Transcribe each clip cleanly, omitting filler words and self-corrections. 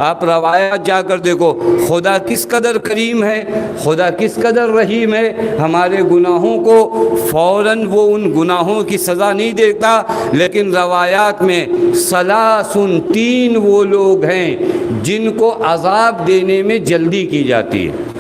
آپ روایات جا کر دیکھو، خدا کس قدر کریم ہے، خدا کس قدر رحیم ہے، ہمارے گناہوں کو فوراً وہ ان گناہوں کی سزا نہیں دیتا، لیکن روایات میں ثلاثن، 3 وہ لوگ ہیں جن کو عذاب دینے میں جلدی کی جاتی ہے۔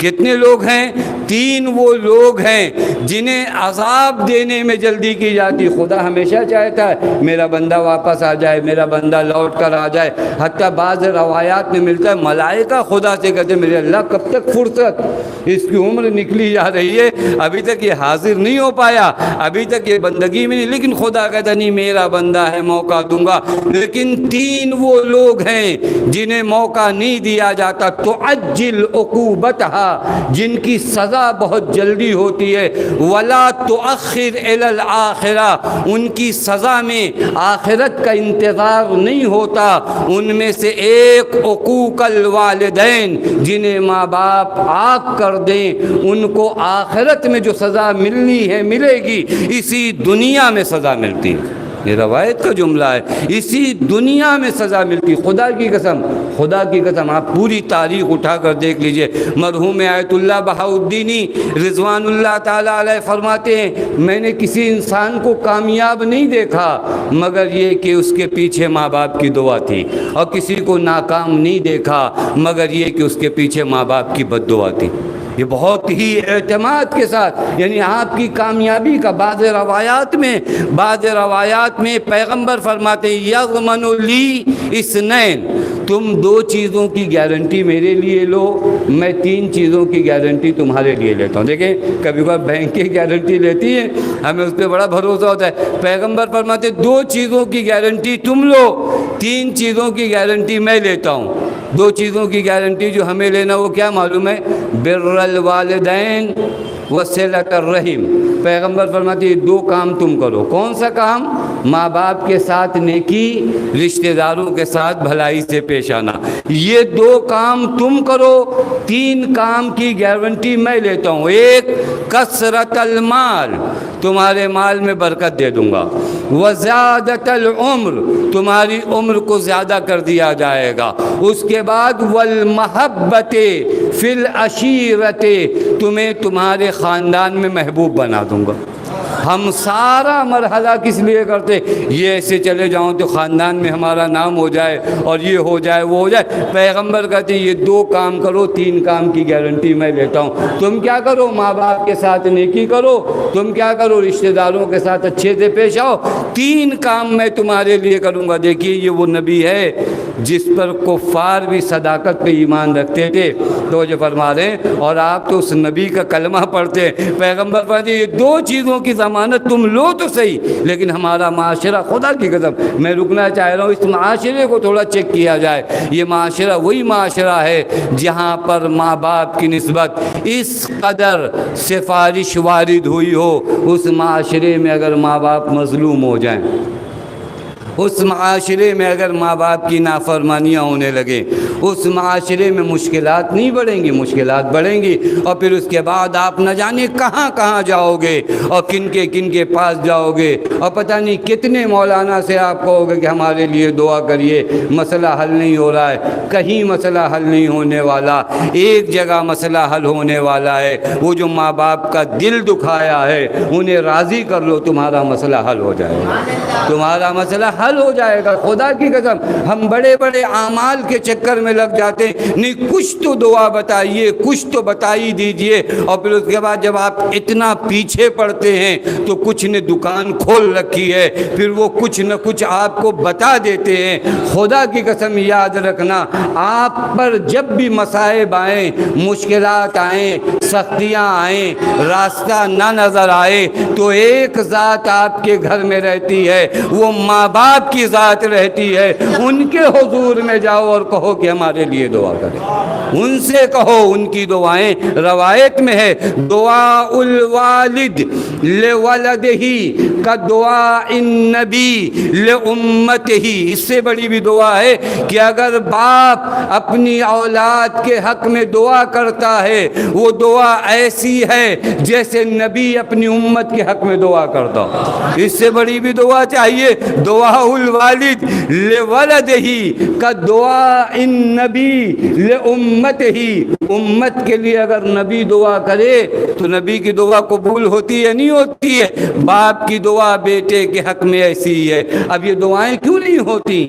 کتنے لوگ ہیں؟ 3 وہ لوگ ہیں جنہیں عذاب دینے میں جلدی کی جاتی۔ خدا ہمیشہ چاہتا ہے میرا بندہ واپس آ جائے، میرا بندہ لوٹ کر آ جائے۔ حتیٰ بعض روایات میں ملتا ہے ملائکہ خدا سے کہتے ہیں میرے اللہ کب تک فرصت، اس کی عمر نکلی جا رہی ہے، ابھی تک یہ حاضر نہیں ہو پایا، ابھی تک یہ بندگی میں نہیں، لیکن خدا کہتا نہیں میرا بندہ ہے، موقع دوں گا۔ لیکن 3 وہ لوگ ہیں جنہیں موقع نہیں دیا جاتا، تعجل عقوبتہا، جن کی سزا بہت جلدی ہوتی ہے، ولا تؤخر الی الآخرہ، ان کی سزا میں آخرت کا انتظار نہیں ہوتا۔ ان میں سے ایک عقوق الوالدین، جنہیں ماں باپ عاق کر دیں، ان کو آخرت میں جو سزا ملنی ہے ملے گی، اسی دنیا میں سزا ملتی ہے۔ یہ روایت کا جملہ ہے، اسی دنیا میں سزا ملتی۔ خدا کی قسم، خدا کی قسم، آپ پوری تاریخ اٹھا کر دیکھ لیجئے۔ مرحوم آیت اللہ بہاؤالدینی رضوان اللہ تعالیٰ علیہ فرماتے ہیں میں نے کسی انسان کو کامیاب نہیں دیکھا مگر یہ کہ اس کے پیچھے ماں باپ کی دعا تھی، اور کسی کو ناکام نہیں دیکھا مگر یہ کہ اس کے پیچھے ماں باپ کی بد دعا تھی۔ یہ بہت ہی اعتماد کے ساتھ، یعنی آپ کی کامیابی کا بعض روایات میں پیغمبر فرماتے ہیں یضمن لی اثنین، تم 2 چیزوں کی گارنٹی میرے لیے لو، میں 3 چیزوں کی گارنٹی تمہارے لیے لیتا ہوں۔ دیکھیں کبھی کبھی بینک کی گارنٹی لیتی ہے، ہمیں اس پہ بڑا بھروسہ ہوتا ہے۔ پیغمبر فرماتے 2 چیزوں کی گارنٹی تم لو، 3 چیزوں کی گارنٹی میں لیتا ہوں۔ 2 چیزوں کی گارنٹی جو ہمیں لینا وہ کیا معلوم ہے؟ بر الوالدین وصلۃ الرحم۔ پیغمبر فرماتے 2 کام تم کرو۔ کون سا کام؟ ماں باپ کے ساتھ نیکی، رشتہ داروں کے ساتھ بھلائی سے پیش آنا، یہ 2 کام تم کرو، 3 کام کی گارنٹی میں لیتا ہوں۔ ایک کثرت المال، تمہارے مال میں برکت دے دوں گا، وزیادت العمر، تمہاری عمر کو زیادہ کر دیا جائے گا، اس کے بعد والمحبت فی العشیرت، تمہیں تمہارے خاندان میں محبوب بنا دوں گا۔ ہم سارا مرحلہ کس لیے کرتے؟ یہ ایسے چلے جاؤں تو خاندان میں ہمارا نام ہو جائے اور یہ ہو جائے وہ ہو جائے۔ پیغمبر کہتے ہیں یہ 2 کام کرو، 3 کام کی گارنٹی میں لیتا ہوں۔ تم کیا کرو؟ ماں باپ کے ساتھ نیکی کرو، تم کیا کرو؟ رشتہ داروں کے ساتھ اچھے سے پیش آؤ، 3 کام میں تمہارے لیے کروں گا۔ دیکھیے یہ وہ نبی ہے جس پر کفار بھی صداقت پہ ایمان رکھتے تھے، تو جو فرما رہے ہیں، اور آپ تو اس نبی کا کلمہ پڑھتے ہیں۔ پیغمبر فرماتے ہیں یہ 2 چیزوں کی ضمانت تم لو تو صحیح، لیکن ہمارا معاشرہ، خدا کی قسم میں رکنا چاہ رہا ہوں، اس معاشرے کو تھوڑا چیک کیا جائے۔ یہ معاشرہ وہی معاشرہ ہے جہاں پر ماں باپ کی نسبت اس قدر سفارش وارد ہوئی ہو۔ اس معاشرے میں اگر ماں باپ مظلوم ہو جائیں، اس معاشرے میں اگر ماں باپ کی نافرمانیاں ہونے لگیں، اس معاشرے میں مشکلات نہیں بڑھیں گی، مشکلات بڑھیں گی، اور پھر اس کے بعد آپ نہ جانے کہاں کہاں جاؤ گے اور کن کے پاس جاؤ گے، اور پتہ نہیں کتنے مولانا سے آپ کہو گے کہ ہمارے لیے دعا کریے، مسئلہ حل نہیں ہو رہا ہے۔ کہیں مسئلہ حل نہیں ہونے والا، ایک جگہ مسئلہ حل ہونے والا ہے، وہ جو ماں باپ کا دل دکھایا ہے انہیں راضی کر لو، تمہارا مسئلہ حل ہو جائے گا، تمہارا مسئلہ حل ہو جائے گا۔ خدا کی قسم ہم بڑے بڑے اعمال کے چکر میں لگ جاتے ہیں، نہیں کچھ تو دعا بتائیے، کچھ تو بتا ہی دیجئے، اور پھر اس کے بعد جب آپ اتنا پیچھے پڑتے ہیں تو کچھ نے دکان کھول رکھی ہے، پھر وہ کچھ نہ کچھ آپ کو بتا دیتے ہیں۔ خدا کی قسم یاد رکھنا، آپ پر جب بھی مصائب آئیں، مشکلات آئیں، سختیاں آئیں، راستہ نہ نظر آئے، تو ایک ذات آپ کے گھر میں رہتی ہے، وہ ماں باپ کی ذات رہتی ہے۔ ان کے حضور میں جاؤ اور کہو کہ ہمارے لیے دعا کریں، ان سے کہو، ان کی دعائیں روایت میں ہے، دعاء الوالد لولدہ کا دعاء النبی لامتہ، اس سے بڑی بھی دعا ہے کہ اگر باپ اپنی اولاد کے حق میں دعا کرتا ہے، وہ دعا ایسی ہے جیسے نبی اپنی امت کے حق میں دعا کرتا ہو۔ اس سے بڑی بھی دعا چاہیے؟ دعاء الوالد لولدہ کا دعاء النبی لامتہ، امت کے لیے اگر نبی دعا کرے تو نبی کی دعا قبول ہوتی ہے نہیں ہوتی ہے؟ باپ کی دعا بیٹے کے حق میں ایسی ہی ہے۔ اب یہ دعائیں کیوں نہیں ہوتی؟